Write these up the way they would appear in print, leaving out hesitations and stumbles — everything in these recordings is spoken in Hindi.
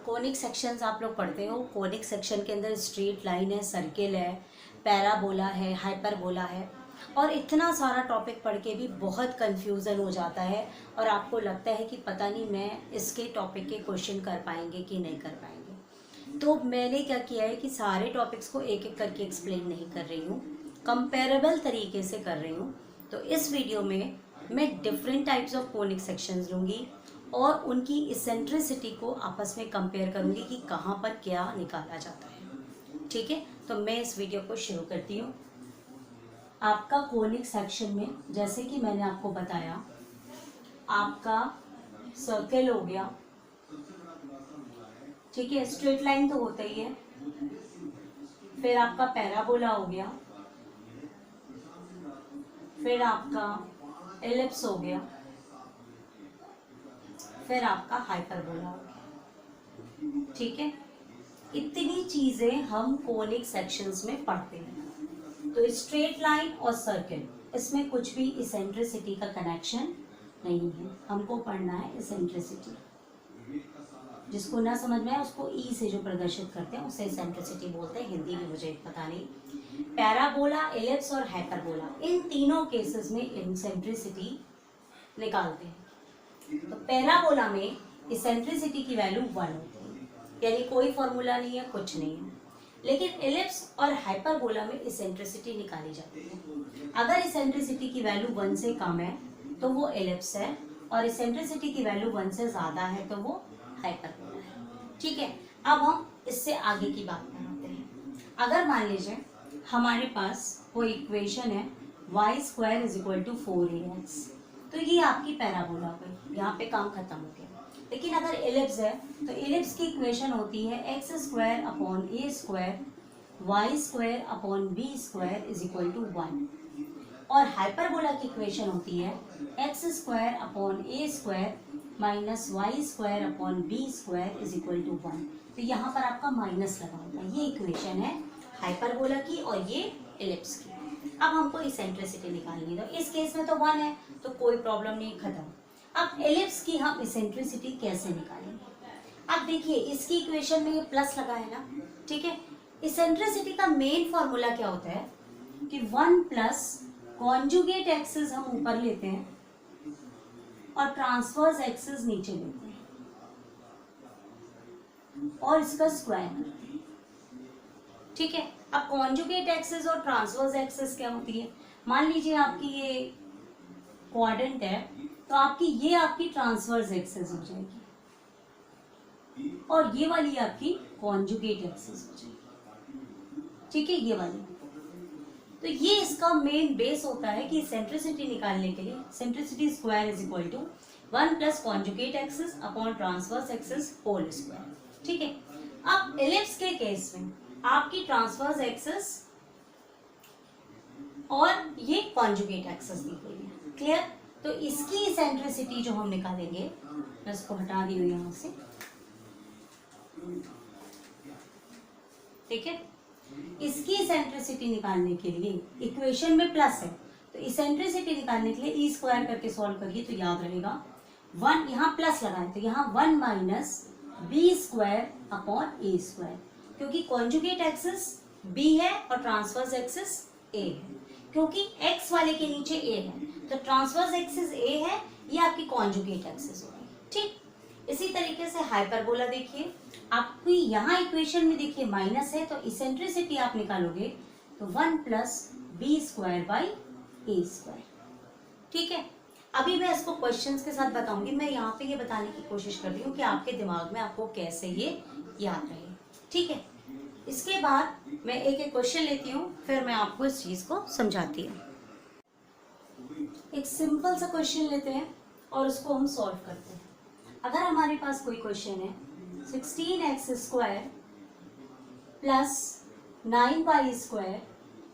कोनिक सेक्शंस आप लोग पढ़ते हो। कोनिक सेक्शन के अंदर स्ट्रेट लाइन है, सर्किल है, पैराबोला है, हाइपरबोला है, और इतना सारा टॉपिक पढ़ के भी बहुत कंफ्यूजन हो जाता है और आपको लगता है कि पता नहीं मैं इसके टॉपिक के क्वेश्चन कर पाएंगे कि नहीं कर पाएंगे। तो मैंने क्या किया है कि सारे टॉपिक्स को एक एक करके एक्सप्लेन नहीं कर रही हूँ, कंपेरेबल तरीके से कर रही हूँ। तो इस वीडियो में मैं different types of conic sections लूँगी और उनकी इसेंट्रिसिटी को आपस में कंपेयर करूँगी कि कहाँ पर क्या निकाला जाता है। ठीक है, तो मैं इस वीडियो को शुरू करती हूँ। आपका कोनिक सेक्शन में जैसे कि मैंने आपको बताया, आपका सर्कल हो गया, ठीक है, स्ट्रेट लाइन तो होता ही है, फिर आपका पैराबोला हो गया, फिर आपका एलिप्स हो गया, फिर आपका हाइपरबोला हो गया। ठीक है, इतनी चीजें हम कोनिक सेक्शंस में पढ़ते हैं। तो स्ट्रेट लाइन और सर्किल, इसमें कुछ भी इसेंट्रिसिटी का कनेक्शन नहीं है। हमको पढ़ना है इसेंट्रिसिटी। जिसको ना समझ में आए उसको ई से जो प्रदर्शित करते हैं उसे इसेंट्रिसिटी बोलते हैं। हिंदी में मुझे पता नहीं। पैराबोला, एलिप्स और हाइपरबोला, इन तीनों केसेस में इसेंट्रिसिटी निकालते हैं। तो पैराबोला में इसेंट्रिसिटी की वैल्यू 1 होती है, यानी कोई फॉर्मूला नहीं है, कुछ नहीं है। लेकिन एलिप्स और हाइपरबोला में इसेंट्रिसिटी निकाली जाती है। अगर इसेंट्रिसिटी की वैल्यू 1 से कम है तो वो एलिप्स है, और इसेंट्रिसिटी की वैल्यू 1 से ज़्यादा है तो वो हाइपरबोला है। ठीक है, अब हम इससे आगे की बात बनाते हैं। अगर मान लीजिए हमारे पास कोई इक्वेशन है y² = 4ax, तो ये आपकी पैराबोला हो गई, यहाँ पे काम खत्म हो गया। लेकिन अगर एलिप्स है तो एलिप्स की इक्वेशन होती है x² / a² y² / b² = 1, और हाइपरबोला की इक्वेशन होती है x² / a² - y² / b² = 1। तो यहाँ पर आपका माइनस लगा होता है। ये इक्वेशन है हाइपरबोला की और ये एलिप्स की। अब हमको इसेंट्रिसिटी निकालनी है, तो इस केस में तो 1 है तो कोई प्रॉब्लम नहीं, खत्म। अब एलिप्स की हम इसेंट्रिसिटी कैसे निकालेंगे? अब देखिए, इसकी इक्वेशन में ये प्लस लगा है ना, ठीक है। इसेंट्रिसिटी का मेन फॉर्मूला क्या होता है कि 1 प्लस कॉन्जुगेट एक्सिस हम ऊपर लेते हैं और ट्रांसवर्स एक्सिस नीचे लेते हैं और इसका स्क्वायर करते हैं। ठीक है, अब कॉन्जुगेट एक्सिस और ट्रांसवर्स एक्सिस क्या होती है? मान लीजिए आपकी ये क्वाड्रेंट है, तो ये आपकी ट्रांसवर्स एक्सिस हो जाएगी और ये वाली आपकी कॉन्जुगेट एक्सिस हो जाएगी। ठीक है, ये वाली। तो ये इसका मेन बेस होता है कि सेंट्रिसिटी निकालने के लिए eccentricity square = 1 plus conjugate axis upon transverse axis whole square. ठीक है, अब एलिप्स के केस में आपकी ट्रांसवर्स एक्सिस और ये कॉन्जुगेट एक्सिस दी हुई है। क्लियर? तो इसकी इसेंट्रिसिटी जो हम निकालेंगे, मैं इसको हटा दी हुई यहां से, ठीक है। इसकी इसेंट्रिसिटी निकालने के लिए इक्वेशन में प्लस है, तो इसेंट्रिसिटी निकालने के लिए e² करके सॉल्व करिए तो याद रहेगा। 1 यहाँ प्लस लगाए तो यहाँ 1 - b² अपॉन a², क्योंकि कॉन्जुगेट एक्सिस b है और ट्रांसवर्स एक्सिस a है। क्योंकि x वाले के नीचे a है तो ट्रांसवर्स एक्सिस a है, ये आपकी कॉन्जुगेट एक्सिस होगी। ठीक, इसी तरीके से हाइपरबोला देखिए, आपकी यहाँ इक्वेशन में देखिए माइनस है, तो इसेंट्रिसिटी आप निकालोगे तो 1 प्लस b² / a²। ठीक है, अभी मैं इसको क्वेश्चंस के साथ बताऊंगी। मैं यहाँ पे ये बताने की कोशिश कर रही हूँ कि आपके दिमाग में आपको कैसे ये याद रहे। ठीक है, इसके बाद मैं एक एक क्वेश्चन लेती हूँ, फिर मैं आपको इस चीज को समझाती हूँ। एक सिंपल सा क्वेश्चन लेते हैं और उसको हम सॉल्व करते हैं। अगर हमारे पास कोई क्वेश्चन है 16x² + 9y²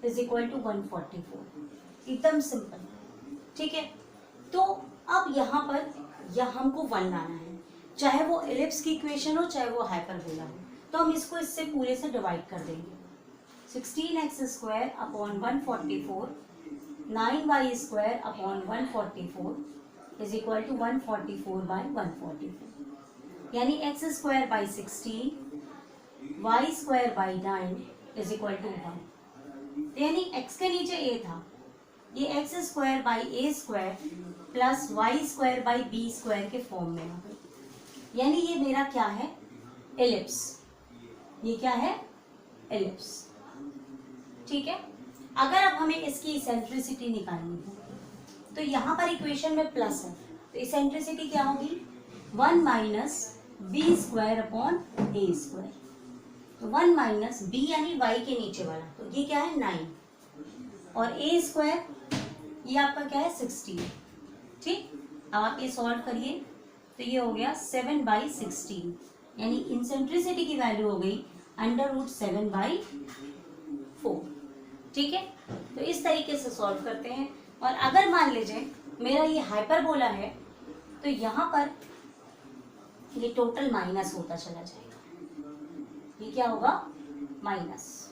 = 144, एकदम सिंपल। ठीक है, तो अब यहाँ पर हमको 1 लाना है, चाहे वो एलिप्स की इक्वेशन हो चाहे वो हाइपरबोला हो। तो हम इसको इससे पूरे से डिवाइड कर देंगे। 16x² upon 144, 9y² upon 144 = 144/144। यानी x square by 16 y square by 9 is equal to 1। यानी एक्स के नीचे ए था, ये x square by a square plus y square by b square के फॉर्म में आ गई। यानी ये मेरा क्या है, एलिप्स। ये क्या है, एलिप्स। ठीक है। अगर अब हमें इसकी इसेंट्रिसिटी निकालनी है तो यहाँ पर इक्वेशन में प्लस है, तो इसेंट्रिसिटी क्या होगी, 1 minus B square upon a square. तो 1 माइनस बी यानी वाई के नीचे वाला, तो ये क्या है 9, और ए स्क्वायर ये आपका क्या है 16। ठीक, अब आप ये सॉल्व करिए तो ये हो गया 7/16, यानी इसेंट्रिसिटी की वैल्यू हो गई √7/4। ठीक है, तो इस तरीके से सॉल्व करते हैं। और अगर मान लीजिए मेरा ये हाइपरबोला है तो यहाँ पर ये टोटल माइनस होता चला जाएगा। ये क्या होगा, माइनस,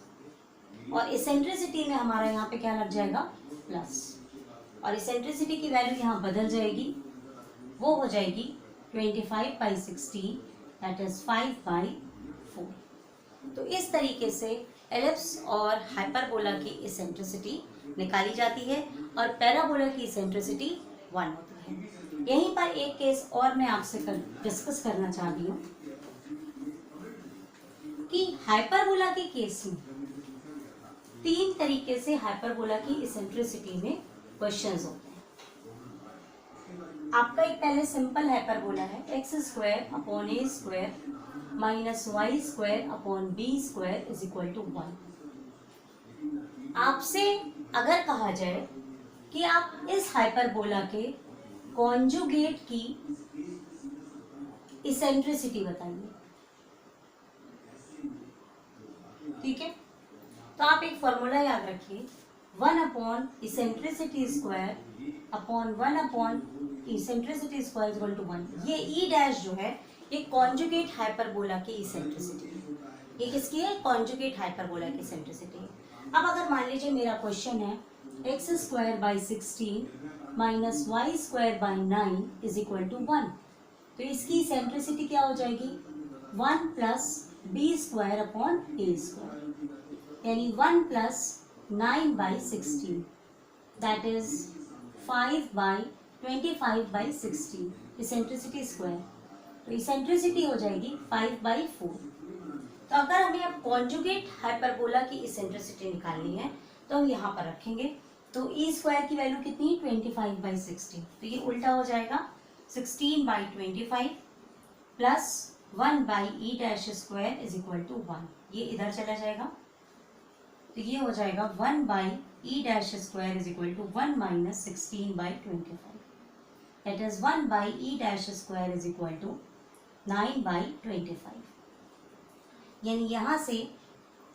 और इसेंट्रिसिटी में हमारा यहाँ पे क्या लग जाएगा, प्लस, और इसेंट्रिसिटी की वैल्यू यहाँ बदल जाएगी, वो हो जाएगी 25/16 दैट इज 5/4। तो इस तरीके से एलिप्स और हाइपरबोला की इसेंट्रिसिटी निकाली जाती है और पैराबोला की इसेंट्रिसिटी 1 होती है। यहीं पर एक केस और मैं आपसे डिस्कस करना चाह रही हूँ कि हाइपरबोला के केस में 3 तरीके से हाइपरबोला की इसेंट्रिसिटी में क्वेश्चंस होते हैं। आपका एक पहले सिंपल हाइपरबोला है, x square upon a square minus y square upon b square is equal to 1। आपसे अगर कहा जाए कि आप इस हाइपरबोला के कॉन्जुगेट की इसेंट्रिसिटी बताइए, ठीक है, तो आप एक फॉर्मूला याद रखिए, 1 upon eccentricity square upon 1 upon eccentricity square equal to 1। ये ई डैश जो है ये कॉन्जुगेट हाइपरबोला की इसेंट्रिसिटी है। ये किसकी है, कॉन्जुगेट हाइपरबोला की इसेंट्रिसिटी है। अब अगर मान लीजिए मेरा क्वेश्चन है x square by 16 minus y square by 9 is equal to 1, तो इसकी इसेंट्रिसिटी क्या हो जाएगी, 1 plus b square upon a square, यानी 1 plus 9/16 that is 5/25/16 eccentricity square, तो इसेंट्रिसिटी हो जाएगी 5/4। तो अगर हमें अब कॉन्जुगेट हाइपरबोला की इसेंट्रिसिटी निकालनी है तो हम यहाँ पर रखेंगे, तो ई स्क्वायर की वैल्यू कितनी, 25/16, तो ये उल्टा हो जाएगा 16/25 plus 1/e dash square is equal to 1, ये इधर चला जाएगा, तो ये हो जाएगा 1/e dash square is equal to 1 minus 16/25, that is 1/e dash square is equal to 9/25, यानी यहाँ से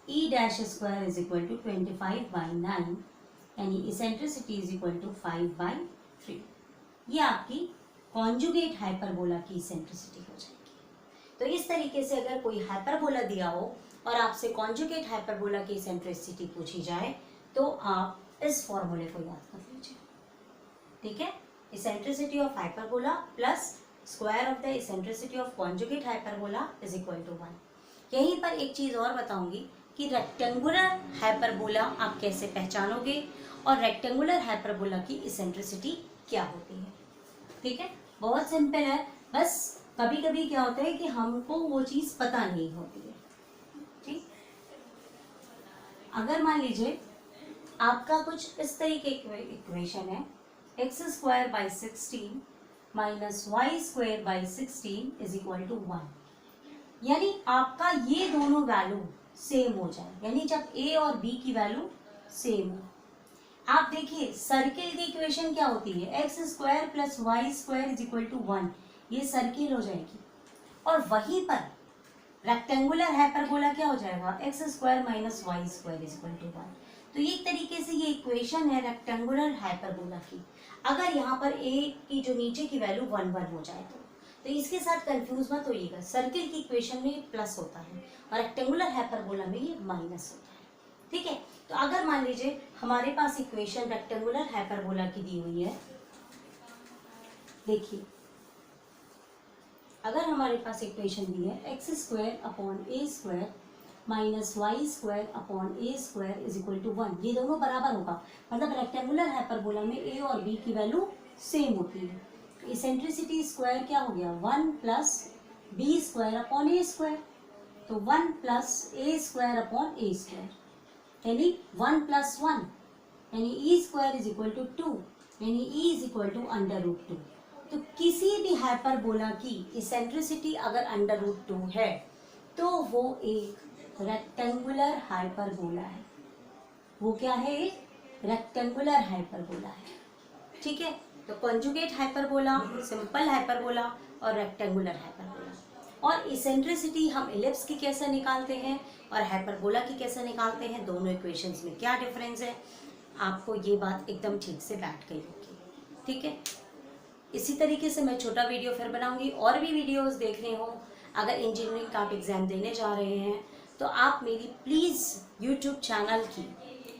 e dash square is equal to 25/9, यानी इसेंट्रिसिटी इज इक्वल टू 5/3। ये आपकी कॉन्जुगेट हाइपरबोला की इसेंट्रिसिटी हो जाएगी। तो इस तरीके से अगर कोई हाइपरबोला दिया हो और आपसे कॉन्जुगेट हाइपरबोला की इसेंट्रिसिटी पूछी जाए तो आप इस फॉर्मूले को याद कर लीजिए, ठीक है, eccentricity of hyperbola plus square of the eccentricity of conjugate hyperbola is equal to 1। यहीं पर एक चीज़ और बताऊंगी कि रेक्टेंगुलर हाइपरबोला आप कैसे पहचानोगे और रेक्टेंगुलर हाइपरबोला की इसेंट्रिसिटी क्या होती है। ठीक है, बहुत सिंपल है, बस कभी कभी क्या होता है कि हमको वो चीज़ पता नहीं होती है। ठीक, अगर मान लीजिए आपका कुछ इस तरीके की इक्वेशन है, x square by 16 minus y square by 16 is equal to 1, यानी आपका ये दोनों वैल्यू सेम हो जाए, यानी जब ए और बी की वैल्यू सेम हो। आप देखिए सर्किल की इक्वेशन क्या होती है, x square plus y square is equal to 1, ये सर्किल हो जाएगी, और वहीं पर रेक्टेंगुलर हाइपरबोला क्या हो जाएगा, x square minus y square is equal to 1। तो ये एक तरीके से ये इक्वेशन है रेक्टेंगुलर हाइपरबोला की। अगर यहाँ पर ए की जो नीचे की वैल्यू 1 हो जाए तो इसके साथ कंफ्यूज मत होइएगा, सर्किल की इक्वेशन में प्लस होता है और रेक्टेंगुलर हाइपरबोला में ये माइनस होता है। ठीक है, तो अगर मान लीजिए हमारे पास इक्वेशन रेक्टेंगुलर हाइपरबोला की दी हुई है, देखिए अगर हमारे पास इक्वेशन दी है x square upon a square minus y square upon a square is equal to 1, ये दोनों बराबर होगा, मतलब रेक्टेंगुलर हाइपरबोला में ए और बी की वैल्यू सेम होती है। इसेंट्रिसिटी स्क्वायर क्या हो गया 1 plus b square upon a square, तो 1 plus a square upon a square यानी 1 प्लस 1 यानी e square is equal to 2 यानी e is equal to under root 2। तो किसी भी हाइपरबोला की इसेंट्रिसिटी अगर अंडर रूट 2 है तो वो एक रेक्टेंगुलर हाइपरबोला है। वो क्या है? एक रेक्टेंगुलर हाइपरबोला है। ठीक है, तो कॉन्जुगेट हाइपरबोला, सिंपल हाइपरबोला और रेक्टेंगुलर हाइपरबोला। और इसेंट्रिसिटी हम इलिप्स की कैसे निकालते हैं और हाइपरबोला की कैसे निकालते हैं, दोनों इक्वेशंस में क्या डिफरेंस है, आपको ये बात एकदम ठीक से बैठ गई होगी। ठीक है, इसी तरीके से मैं छोटा वीडियो फिर बनाऊंगी। और भी वीडियोस देखने हो, अगर इंजीनियरिंग का आप एग्ज़ाम देने जा रहे हैं तो आप मेरी प्लीज़ यूट्यूब चैनल की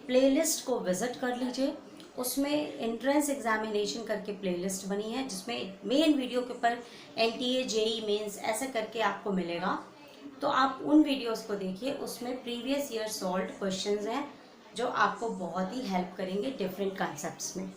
प्लेलिस्ट को विज़िट कर लीजिए। उसमें एंट्रेंस एग्जामिनेशन करके प्लेलिस्ट बनी है, जिसमें मेन वीडियो के ऊपर NTA JEE मेंस ऐसे करके आपको मिलेगा। तो आप उन वीडियोस को देखिए, उसमें प्रीवियस ईयर सॉल्व्ड क्वेश्चंस हैं जो आपको बहुत ही हेल्प करेंगे डिफरेंट कॉन्सेप्ट्स में।